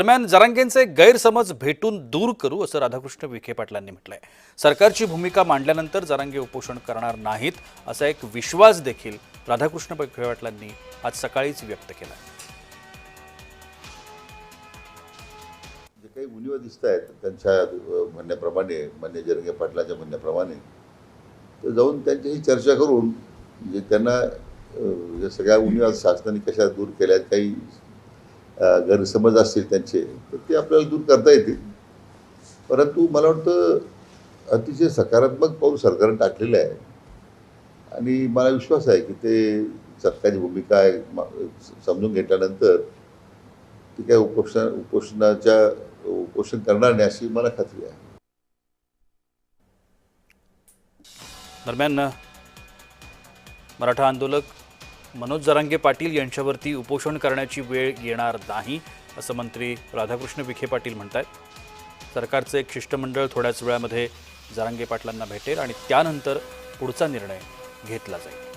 दरम्यान जरांगेंचे गैरसमज भेटून दूर करू असं राधाकृष्ण विखे पाटलांनी म्हटलंय। सरकारची भूमिका मांडल्यानंतर जरांगे उपोषण करणार नाहीत असा एक विश्वास देखील राधाकृष्ण विखे पाटलांनी आज सकाळीच व्यक्त केला। जे काही उणिवा दिसत आहेत त्यांच्या म्हणण्याप्रमाणे मान्य जरांगे पाटलांच्या म्हणण्याप्रमाणे तर जाऊन त्यांच्याशी चर्चा करून म्हणजे त्यांना या सगळ्या उणिवा शासनाने कशा दूर केल्यात, काही गैरसमज असतील त्यांचे तर ते आपल्याला दूर करता येतील। परंतु मला वाटतं अतिशय सकारात्मक पाऊल सरकारने टाकलेलं आहे आणि मला विश्वास आहे की ते सरकारची भूमिका समजून घेतल्यानंतर ती काय उपोषण करणार नाही अशी मला खात्री आहे। दरम्यान मराठा आंदोलक मनोज जरांगे पाटील यांच्यावरती उपोषण करण्याची वेळ येणार नाही असं मंत्री राधाकृष्ण विखे पाटील म्हणतात। सरकारचं एक शिष्टमंडळ थोड्याच वेळामध्ये जरांगे पाटलांना भेटेल आणि त्यानंतर पुढचा निर्णय घेतला जाईल।